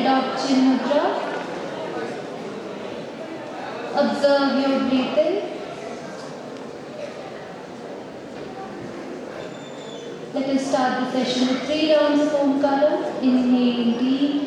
Adopt Chin Mudra. Observe your breathing. Let us start the session with 3 rounds of Omkara. Inhale deeply.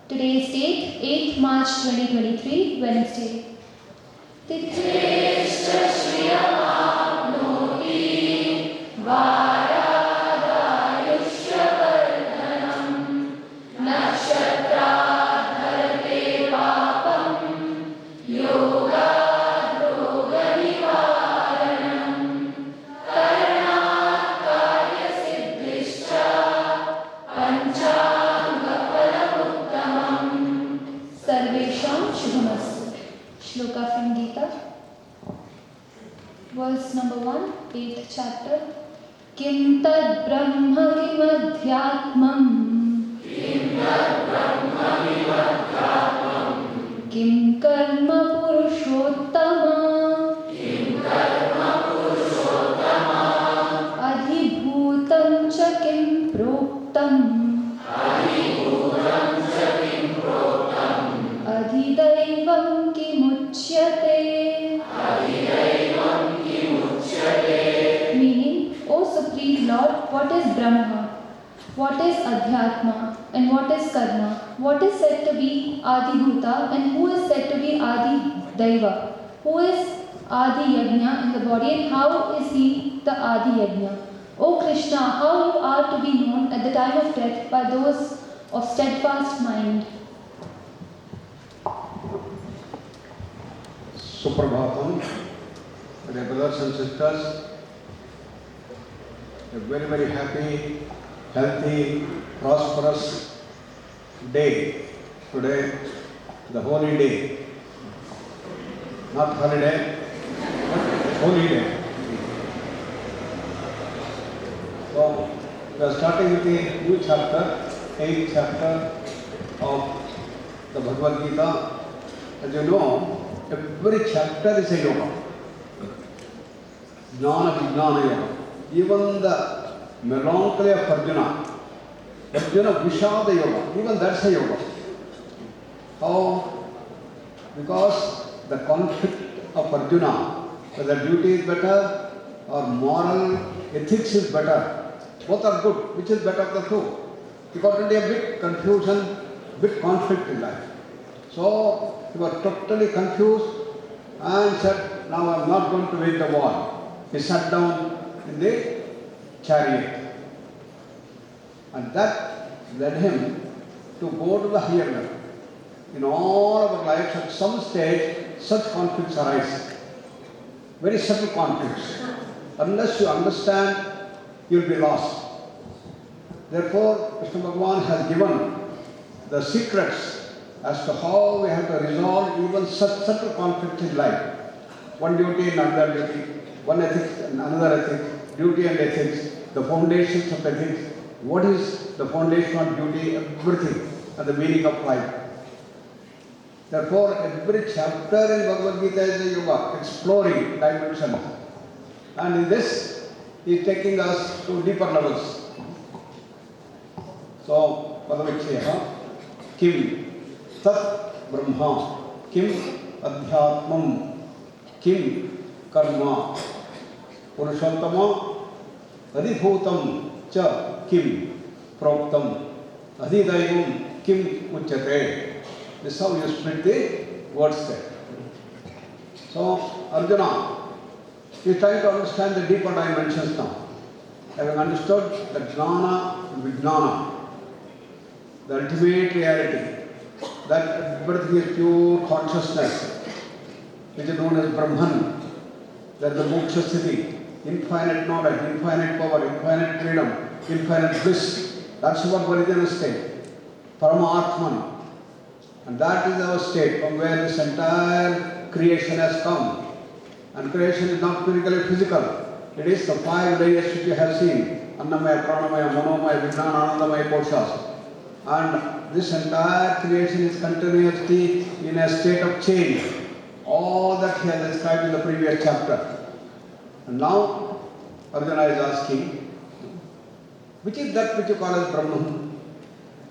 Today's date, 8th March 2023, Wednesday. सर्वेषां शुभमस्तु। shloka from Gita. Verse number 1, 8th chapter. Kim tad brahma kim adhyatmam. Kim karma purushottama. Adhibhutam cha kim proktam. Adhidaivam kimuchyate. Meaning, O Supreme Lord, what is Brahma? What is Adhyatma? And what is Karma? What is said to be Adi Bhuta and who is said to be Adi Daiva? Who is Adi Yajna in the body and how is he the Adi Yajna? O Krishna, how you are to be known at the time of death by those of steadfast mind. Suprabhatam, dear brothers and sisters, a very, very happy, healthy, prosperous day today, the holy day. Not holiday, but holy day. So, we are starting with the new chapter, 8th chapter of the Bhagavad Gita. As you know, every chapter is a yoga. Jnana Vijnana Yoga. Even the melancholy of Arjuna Vishada Yoga, even that's a yoga. How? Because the conflict of Arjuna, whether duty is better or moral ethics is better, both are good. Which is better of the two? You got into a bit confusion, bit conflict in life. So, he was totally confused and said, now I am not going to wage the war. He sat down in the chariot. And that led him to go to the higher level. In all our lives, at some stage, such conflicts arise. Very subtle conflicts. Unless you understand, you will be lost. Therefore, Krishna Bhagavan has given the secrets as to how we have to resolve even such subtle conflicts in life. One duty and another duty, one ethics and another ethics, duty and ethics, the foundations of ethics. What is the foundation of duty? Everything, and the meaning of life. Therefore, every chapter in Bhagavad Gita is a yoga, exploring dimensions. And in this, he is taking us to deeper levels. So, Padaviccheha, Kim Tat Brahma, Kim Adhyatmam, Kim Karma, Purushottama, Adhibhutam cha Kim Proktam, Adhidaivam Kim Uchyate. This is how you split the words there. So, Arjuna is trying to understand the deeper dimensions now. Having understood the Jnana and Vijnana, the ultimate reality, that everything is pure consciousness, which is known as Brahman, that the moksha sthiti, infinite knowledge, infinite power, infinite freedom, infinite bliss. That's our original state, Paramatman. And that is our state from where this entire creation has come. And creation is not purely physical. It is the 5 layers which you have seen. Annamaya, Pranamaya, Manomaya, Vijnana, Anandamaya, Koshas. And this entire creation is continuously in a state of change. All that he has described in the previous chapter. And now Arjuna is asking, which is that which you call as Brahman?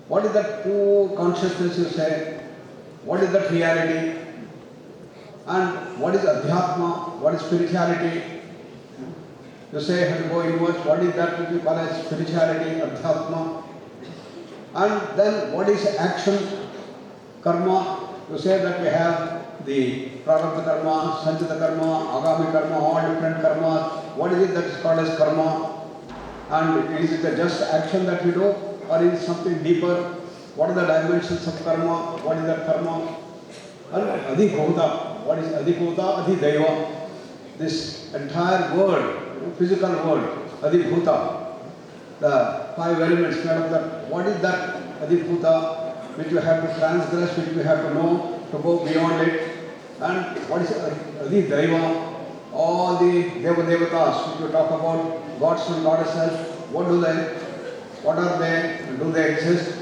What is that pure consciousness you say? What is that reality? And what is Adhyatma? What is spirituality? You say, have to go inwards. What is that which you call as spirituality, Adhyatma? And then what is action, karma? You say that we have the prarabdha karma, sanchita karma, agami karma, all different karmas. What is it that is called as karma? And is it just action that we do, or is it something deeper? What are the dimensions of karma? What is that karma? And adhibhuta. What is adhibhuta? Adhidaiva. This entire world, physical world, adhibhuta. The 5 elements made of that. What is that adhibhuta which we have to transgress, which we have to know, to go beyond it? And what is Adi Daiva? All the Devatas, if you talk about gods and goddesses, what do they? What are they? Do they exist?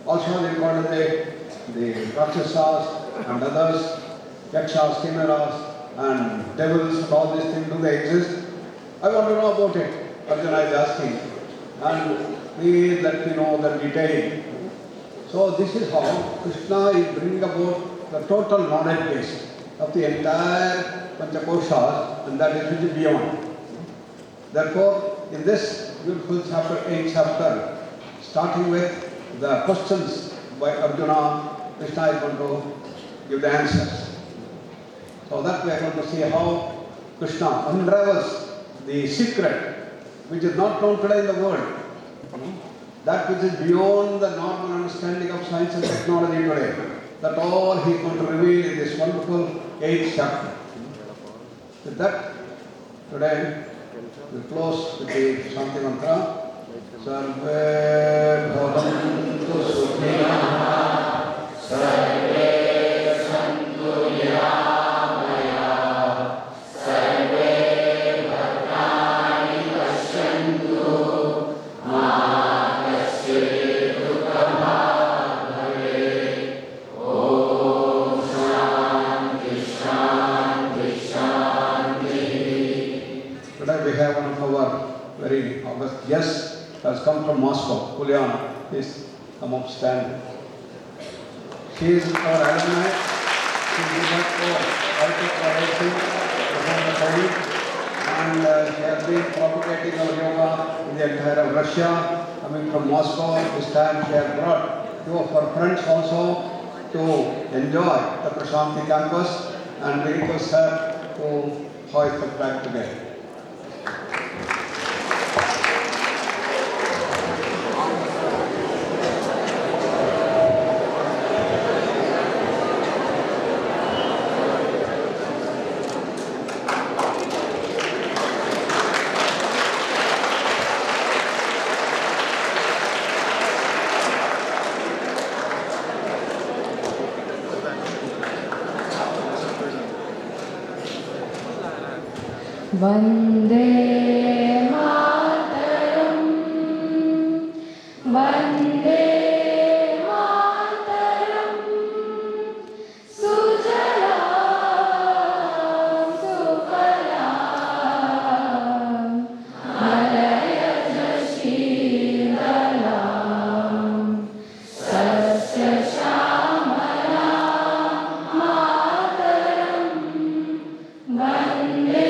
Also, they call the Rakshasas and others, Yakshas, Kimeras, and devils and all these things. Do they exist? I want to know about it. Arjuna is asking. And please let me know the detail. So this is how Krishna is bringing about the total knowledge base of the entire Panchakoshas, and that is which is beyond. Therefore, in this beautiful chapter, 8th chapter, starting with the questions by Arjuna, Krishna is going to give the answers. So that we are going to see how Krishna unravels the secret which is not known today in the world. That which is beyond the normal understanding of science and technology today. That all he is going to reveal in this wonderful 8th chapter. With that, today we close with the Shanti Mantra. Sarve bhavantu sukhinah, sarve santu niramaya, sarve bhadrani pashyantu, ma kasya dukkham bhave. Om Shanti Shanti Shanti. Today we have one of our very august guests has come from Moscow. Uliana, please come up, stand. She is our alumni. She is at and she has been propagating our yoga in the entire of Russia. Coming from Moscow, this time she has brought two of her friends also to enjoy the Prashanti campus, and we request her to hoist the flag today. Vande Mataram, Vande Mataram, Sujalam Sufalam, Malayajna Sheedalam, Sasya Shamalam Mataram, Vande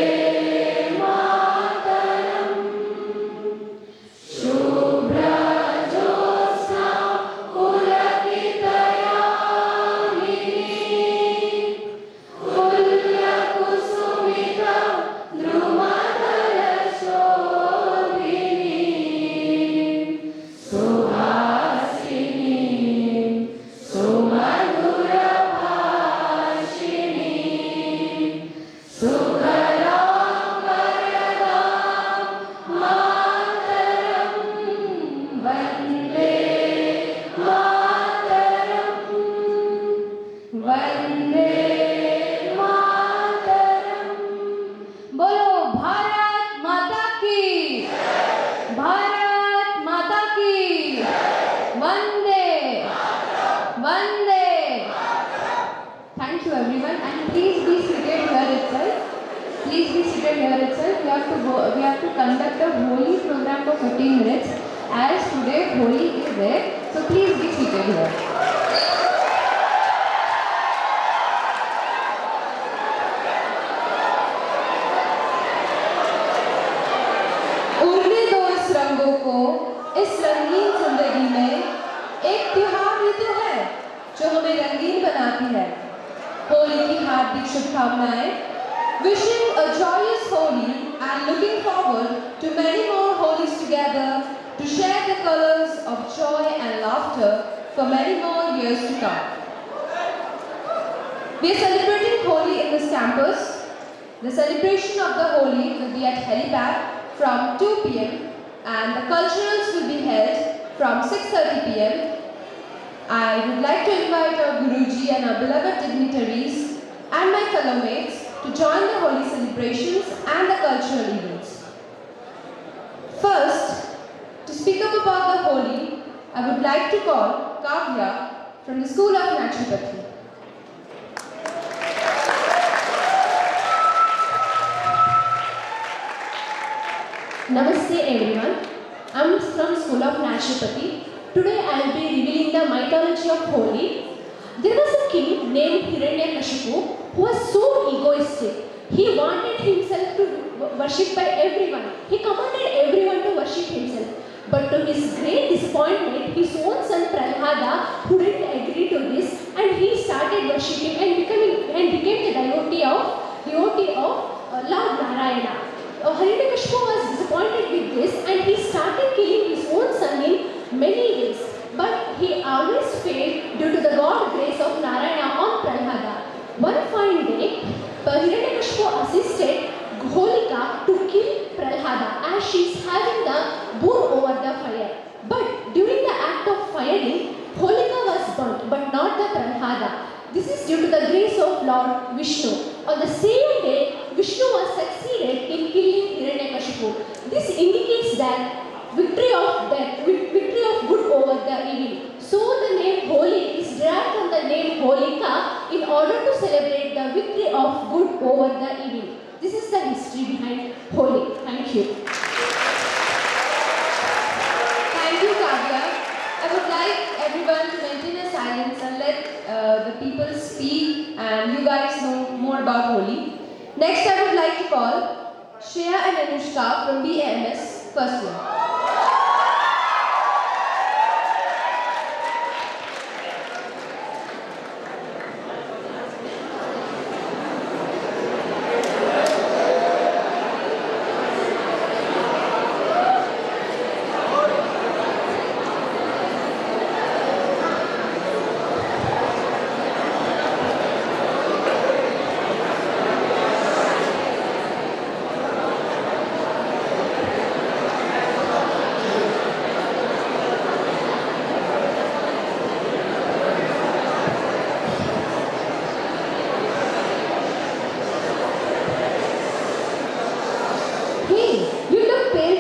We have to conduct a Holi program for 15 minutes, as today Holi is there, so please be seated here. उड़ने दो इस रंगों को, इस रंगीन जिंदगी में एक त्योहार ही तो है जो हमें रंगीन बनाती है। होली की हार्दिक शुभकामनाएं। Wishing a joyous Holi and looking forward to many more Holies together to share the colors of joy and laughter for many more years to come. We are celebrating Holi in this campus. The celebration of the Holi will be at Helipad from 2 p.m. and the culturals will be held from 6:30 p.m. I would like to invite our Guruji and our beloved dignitaries and my fellow mates to join the holy celebrations and the cultural events. First, to speak up about the Holi, I would like to call Kavya from the School of Naturopathy. Namaste everyone. I'm from School of Naturopathy. Today I'll be revealing the mythology of Holi. There was a king named Hiranyakashipu who was so egoistic. He wanted himself to worship by everyone. He commanded everyone to worship himself. But to his great disappointment, his own son Prahlada who didn't agree to this, and he started worshipping and became the devotee of Lord Narayana. Hiranyakashipu was disappointed with this and he started killing his own son in many ways. But he always failed due to the God grace of Narayana on Prahlada. One fine day, Hiranyakashipu assisted Holika to kill Prahlada as she is having the boon over the fire. But during the act of firing, Holika was burnt but not the Prahlada. This is due to the grace of Lord Vishnu. On the same day, Vishnu was succeeded in killing Hiranyakashipu. This indicates that victory of good over the evil. So the name Holi is derived from the name Holika in order to celebrate the victory of good over the evil. This is the history behind Holi. Thank you. Thank you, Kavya. I would like everyone to maintain a silence and let the people speak and you guys know more about Holi. Next, I would like to call Shreya and Anushka from BAMS first year.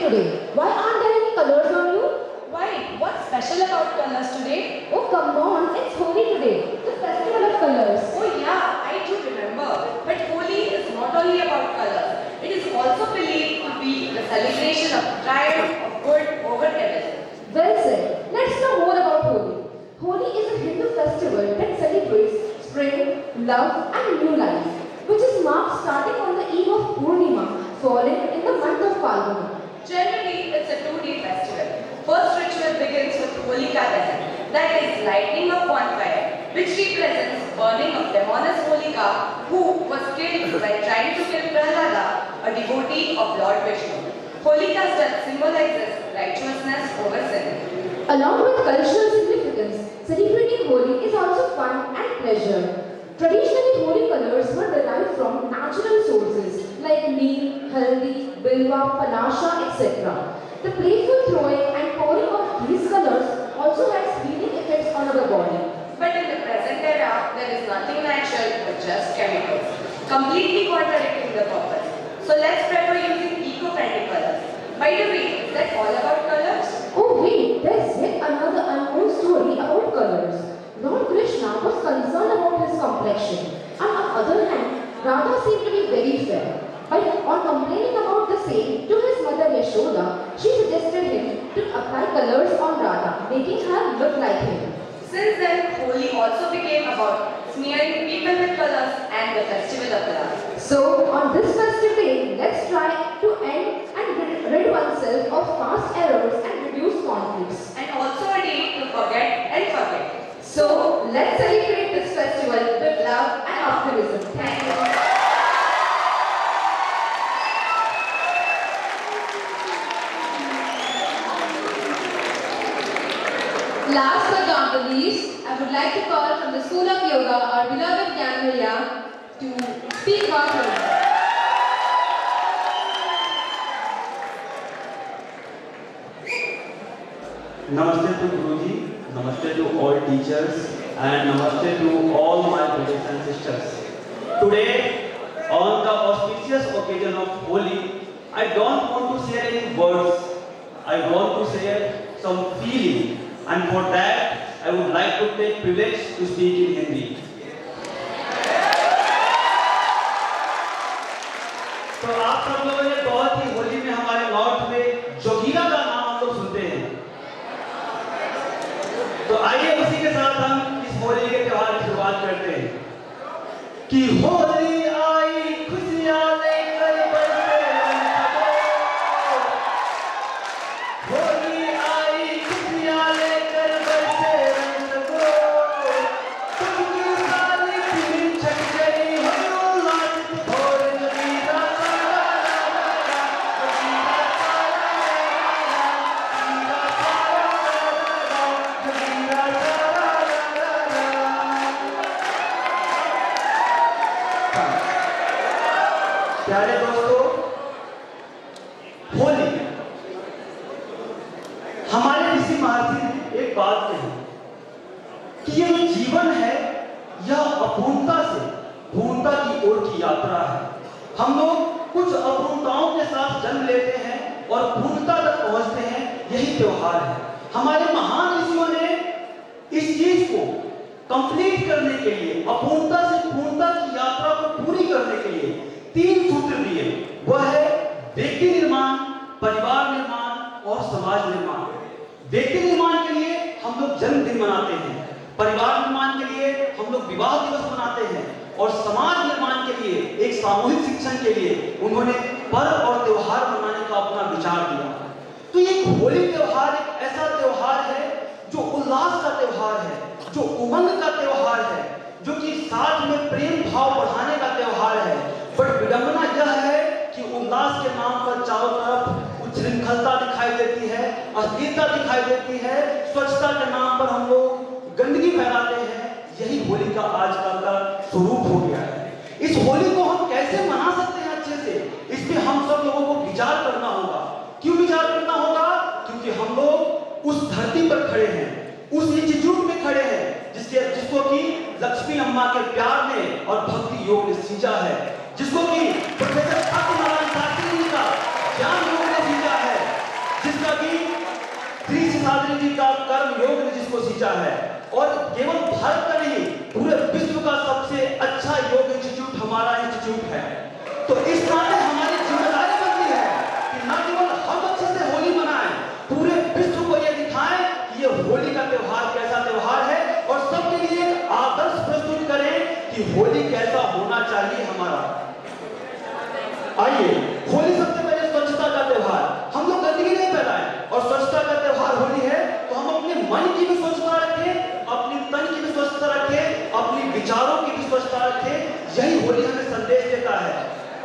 Today. Why aren't there any colors on you? Why? What's special about colors today? Oh come on, it's Holi today, the festival of colors. Oh yeah, I do remember. But Holi is not only about colors. It is also believed to be the celebration of triumph of good over evil. Well said. Let's know more about Holi. Holi is a Hindu festival that celebrates spring, love and new life, which is marked starting on the eve of Purnima, falling in the month of Falguna. Generally, it's a 2-day festival. First ritual begins with Holika Dahan, that is lighting of bonfire, which represents burning of Demoness Holika, who was killed by trying to kill Prahlada, a devotee of Lord Vishnu. Holika's death symbolizes righteousness over sin. Along with cultural significance, celebrating Holi is also fun and pleasure. Traditionally, Holi colors were derived from natural sources like neem, haldi, bilwa, panasha, etc. The playful throwing and pouring of these colors also has healing effects on our body. But in the present era, there is nothing natural but just chemicals, completely contradicting the purpose. So let's prefer using eco-friendly colors. By the way, is that all about colors? Oh wait, there's yet another unknown story about colors. Lord Krishna was concerned about his complexion. On the other hand, Radha seemed to be very fair. On complaining about the same to his mother Yashoda, she suggested him to apply colors on Radha, making her look like him. Since then, Holi also became about smearing people with colors and the festival of love. So, on this festive day, let's try to end and rid oneself of past errors and reduce conflicts. And also a day to forget and forget. So, let's celebrate this festival with love and optimism. Thank you. Last but not the least, I would like to call from the School of Yoga our beloved Gyanvarya to speak about Holi. Namaste to Guruji, Namaste to all teachers, and Namaste to all my brothers and sisters. Today don't want to share any words. I want to share some feeling, and for that I would like to take privilege to speak in Hindi. तो आप सब लोगों ने बहुत ही होली में हमारे north में जोगीरा का नाम हम लोग सुनते हैं। तो आइए उसी के साथ हम इस होली के त्योहार की शुरुआत करते हैं कि होली आई खुशियां लेकर बरसे रंग, होली आई खुशियां लेकर बरसे रंग, तुमकी सारी फिल्म छट गई हो लाट भोर जगीरा प्यारे दोस्तों, होली हमारे ऋषि महर्षि ने एक बात कही कि ये जो जीवन है यह अपूर्णता से पूर्णता की ओर की यात्रा है। हम लोग कुछ अपूर्णताओं के साथ जन्म लेते हैं और पूर्णता तक पहुंचते हैं, यही त्योहार है। हमारे महान ऋषियों ने इस चीज को कंप्लीट करने के लिए, अपूर्णता से पूर्णता की यात्रा को पूरी करने के लिए 3 सूत्र दिए। वह है व्यक्ति निर्माण, परिवार निर्माण और समाज निर्माण। व्यक्ति निर्माण के लिए हम लोग जन्मदिन मनाते हैं, परिवार निर्माण के लिए हम लोग विवाह दिवस मनाते हैं और समाज निर्माण के लिए, एक सामूहिक शिक्षण के लिए उन्होंने पर्व और त्योहार मनाने का अपना विचार दिया। तो ये होली त्योहार एक ऐसा त्योहार है जो उल्लास का त्योहार है, जो उमंग का त्योहार है, जो कि साथ में प्रेम भाव बढ़ाने का त्योहार है। बट विडंबना यह है कि उल्लास के नाम पर चारों तरफ उच्छृंखलता दिखाई देती है, अश्लीलता दिखाई देती है, स्वच्छता के नाम पर हम लोग गंदगी फैलाते हैं। यही होली का आजकल का स्वरूप हो गया है। इस होली को हम कैसे मना सकते हैं अच्छे से, इस पे हम सब लोगों को विचार करना होगा। क्यों विचार करना होगा? क्योंकि हम लोग उस धरती पर खड़े हैं, उस इंस्टीट्यूट में खड़े हैं जिसको कि लक्ष्मी अम्मा के प्यार ने और भक्ति योग ने सींचा है, जिसको कि प्रोफेसर सत्यनारायण शास्त्री जी का ज्ञान योग ने सींचा है, जिसका कि श्री शेषाद्रि जी का कर्म योग ने जिसको सींचा है। और केवल भारत का नहीं, पूरे विश्व का सबसे अच्छा योग इंस्टीट्यूट हमारा इंस्टीट्यूट है। तो इस नाते हमारी जिम्मेदारी बनती है कि न केवल हम अच्छे से होली मनाएं, पूरे विश्व को यह दिखाएं कि ये होली का त्योहार कैसा त्योहार है और सबके लिए एक आदर्श प्रस्तुत करें कि होली कैसा होना चाहिए हमारा। आइए, होली सबसे पहले स्वच्छता का त्योहार, हम लोग गंदगी नहीं फैलाएं और स्वच्छता का त्योहार होली है तो हम अपने मन की भी स्वच्छता रखें, अपनी तन की भी स्वच्छता रखें, अपनी विचारों की भी स्वच्छता रखें। यही होली हमें संदेश देता है।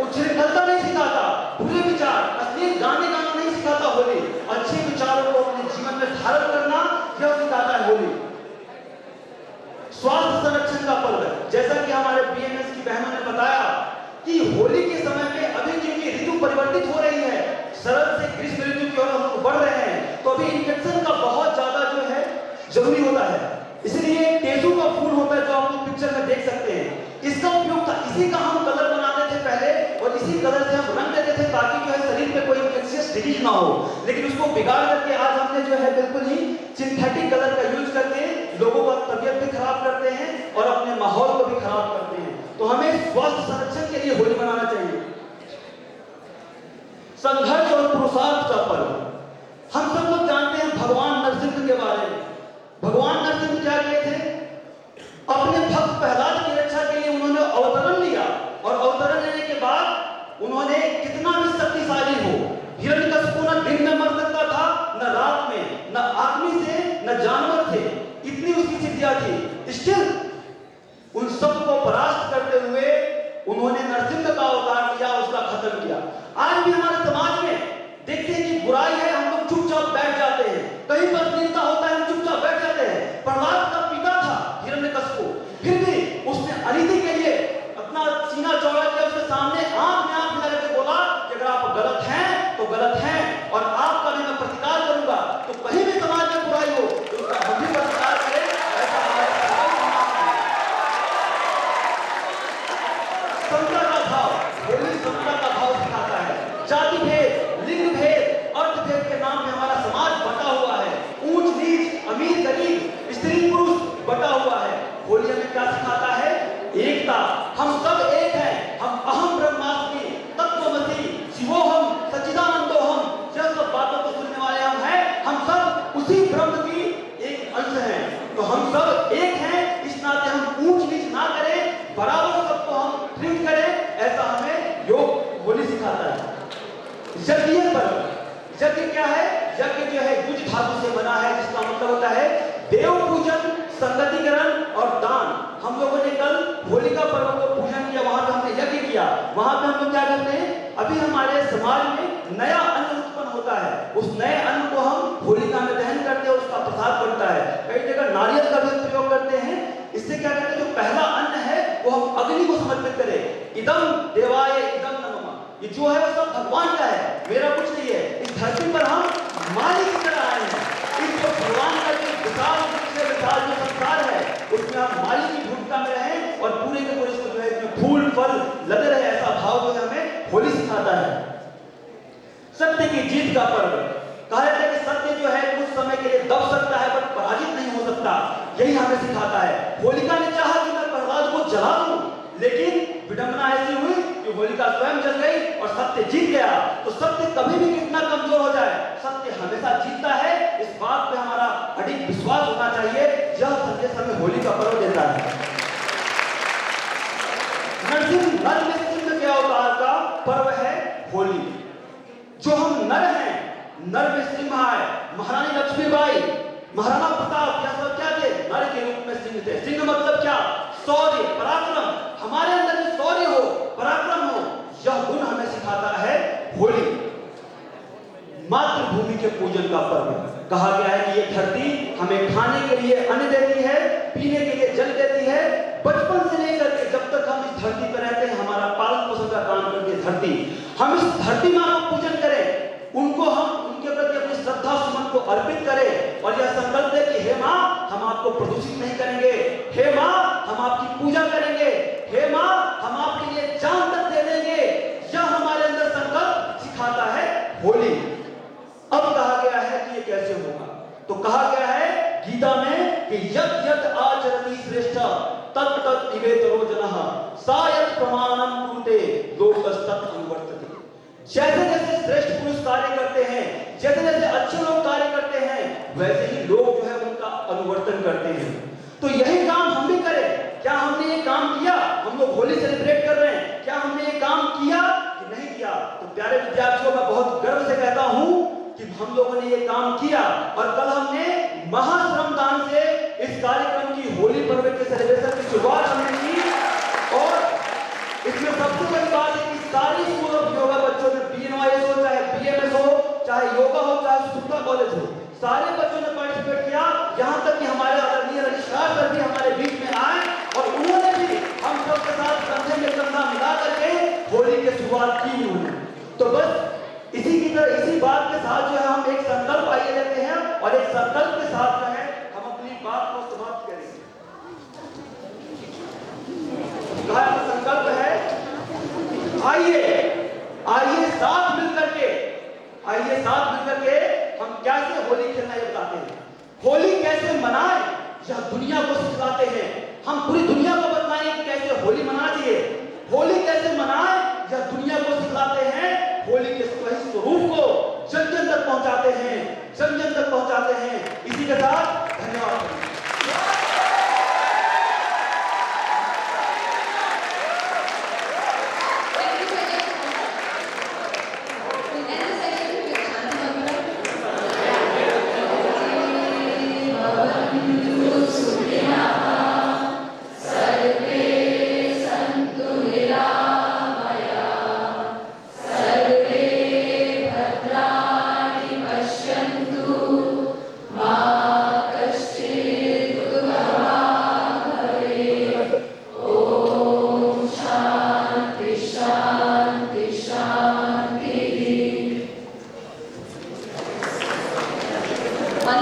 उच्छृंखलता नहीं सिखाता, बुरे विचार, अश्लील गाने गाना नहीं सिखाता होली, अच्छे विचारों को अपने जीवन में धारण करना यह सिखाता है होली। स्वास्थ्य संरक्षण का पर्व है, जैसा कि हमारे बीएमएस की बहनों ने बताया कि होली के समय में अभी क्योंकि ऋतु परिवर्तित हो रही है, शरद से ग्रीष्म ऋतु की ओर हम लोग बढ़ रहे हैं, तो अभी इन्फेक्शन का बहुत ज्यादा जो है जरूरी होता है। इसलिए टेसू का फूल होता है जो आप लोग पिक्चर में देख सकते हैं, इसका उपयोग था, इसी का हम कलर बनाते थे पहले और इसी कलर से हम रंग देते थे ताकि जो है शरीर में कोई इन्फेक्शियस डिजीज ना हो। लेकिन उसको बिगाड़ करके आज हमने जो है बिल्कुल ही सिंथेटिक कलर का यूज करके लोगों का तबियत भी खराब करते हैं और अपने माहौल को भी खराब करते हैं। तो हमें स्वास्थ्य संरक्षण के लिए होली मनाना चाहिए। संघर्ष और पुरुषार्थ का पर्व, हम सब लोग जानते हैं भगवान नरसिंह के बारे में। भगवान नरसिंह क्या किए थे? अपने भक्त प्रहलाद की रक्षा के लिए उन्होंने अवतरण लिया और अवतरण लेने के बाद उन्होंने कितना भी शक्तिशाली हो, हिरण्यकशिपु न दिन में मर सकता था, न रात में, न आदमी से न जानवर थे, इतनी उसकी सिद्धियां थी। स्टिल उन सब को परास्त करते हुए उन्होंने नरसिंह का अवतार किया, उसका खत्म किया। आज भी हमारे समाज में देखते हैं कि बुराई है, हम लोग चुपचाप बैठ जाते हैं, कहीं पर चिंता होता है हम चुपचाप बैठ जाते हैं। प्रहलाद का पिता था हिरण्यकशिपु, फिर भी उसने अनिति के लिए अपना सीना चौड़ा किया, उसके सामने आंख में आंख मिला के बोला कि अगर आप गलत हैं तो गलत हैं और आपका भी मैं प्रतिकार करूंगा। तो कहीं भी समाज में बुराई हो तो उसका हम भी प्रतिकार करें, ऐसा समता का भाव, होली समता का भाव सिखाता है। जाति भेद हमें क्या सिखाता है? एकता। हम सब एक हैं। हम अहम ब्रह्मास्मि तत्त्वमसि शिवोहम सच्चिदानंदोहम, यह सब बातों को सुनने वाले हम सब उसी ब्रह्म की एक अंश हैं। तो हम सब एक हैं, इस नाते हम ऊंच नीच ना करें, बराबर सबको हम ट्रीट करें, ऐसा हमें योग होली सिखाता है। यज्ञ पर्व, यज्ञ क्या है? यज्ञ जो है युज धातु से बना है, जिसका मतलब होता है देव पूजन, संगतिकरण और दान। हम लोगों ने कल होलिका पर्व को पूजन किया, वहां पे हमने यज्ञ किया। वहां पे हम लोग क्या करते हैं? अभी हमारे समाज में नया अन्न उत्पन्न होता है, उस नए अन्न को हम होलिका में दहन करते हैं, उसका प्रसाद बनता है। कई जगह नारियल का भी प्रयोग करते हैं। इससे क्या करते हैं? जो पहला अन्न है वो हम अग्नि को समर्पित करें। इदम देवाय इदम नमः, ये जो है वो सब भगवान का है, मेरा कुछ नहीं है। इस धरती पर हम मालिक की तरह आए हैं। इस जो भगवान का जो विशाल जो संसार है, उसमें हम मालिक की भूमिका में रहें और पूरे के पूरे इसको जो है इसमें फूल फल लगे रहे, ऐसा भाव जो है हमें होली सिखाता है। सत्य की जीत का पर्व, कहा जाता है कि सत्य जो है कुछ समय के लिए दब सकता है पर पराजित नहीं हो सकता, यही हमें सिखाता है। होलिका ने चाहा कि मैं प्रहलाद को जला दूं, लेकिन विडंबना ऐसी हुई कि होलिका स्वयं जल गई और सत्य जीत गया। तो सत्य कभी भी कितना कमजोर हो जाए, सत्य हमेशा जीतता है, इस बात पे हमारा अडिग विश्वास होना चाहिए। यह संदेश हमें होली का पर्व देता है। नरसिंह नर में सिंह के अवतार का पर्व है होली। जो हम नर हैं, नर में सिंह आए। महारानी लक्ष्मीबाई, महाराणा प्रताप, यह सब क्या थे? नर के रूप में सिंह थे। सिंह मतलब क्या? शौर्य, पराक्रम। हमारे अंदर जो शौर्य हो, पराक्रम हो, यह गुण हमें सिखाता है होली। मातृभूमि के पूजन का पर्व, कहा गया है कि ये धरती हमें खाने के लिए अन्न देती है, पीने के लिए जल देती है। बचपन से लेकर के जब तक हम इस धरती पर रहते हैं, हमारा पालन पोषण का काम करती है धरती। हम इस धरती मां का पूजन करें, उनको हम उनके प्रति अपनी श्रद्धा सुमन को अर्पित करें और यह संकल्प है कि हे मां, हम आपको प्रदूषित नहीं करेंगे। हे मां, हम आपकी पूजा करेंगे। हे मां, हम आपके लिए जान तक दे देंगे। यह हमारे अंदर संकल्प सिखाता है होली। अब कहा गया है कि ये कैसे होगा? तो कहा गया है गीता में कि यत् यत् आचरति श्रेष्ठ तत् तत् इवेतरो जनः सा यत् प्रमाणम कुरुते लोकस्तत् अनुवर्तते। जैसे जैसे श्रेष्ठ पुरुष कार्य करते हैं, जैसे जैसे अच्छे लोग कार्य करते हैं, वैसे ही लोग जो है उनका अनुवर्तन करते हैं। तो यही काम हम भी करें। क्या हमने ये काम किया? हम लोग होली सेलिब्रेट कर रहे हैं, क्या हमने ये काम किया कि नहीं किया? तो प्यारे विद्यार्थियों, मैं बहुत गर्व से कहता हूं कि हम लोगों ने ये काम किया और कल हमने महाश्रमदान से इस कार्यक्रम की होली पर्व के सेलिब्रेशन की शुरुआत हमने की। और इसमें सबसे बड़ी बात है कि सारी स्कूल ऑफ योगा बच्चों ने, BNYS हो, चाहे BMS हो, चाहे योगा हो, चाहे सुधा कॉलेज हो, सारे बच्चों ने पार्टिसिपेट किया। यहाँ तक कि हमारे आदरणीय रजिस्ट्रार सर भी हमारे बीच में आए और उन्होंने भी हम सबके साथ कंधे में कंधा मिला करके होली की शुरुआत की उन्होंने। तो बस इसी की तरह, इसी बात के साथ जो है हम एक संकल्प आइए लेते हैं और एक संकल्प के साथ जो है हम अपनी बात को समाप्त करेंगे। कहा संकल्प है, आइए साथ मिलकर के हम कैसे होली खेलना ये बताते हैं। होली कैसे मनाएं यह दुनिया को सिखाते हैं। हम पूरी दुनिया को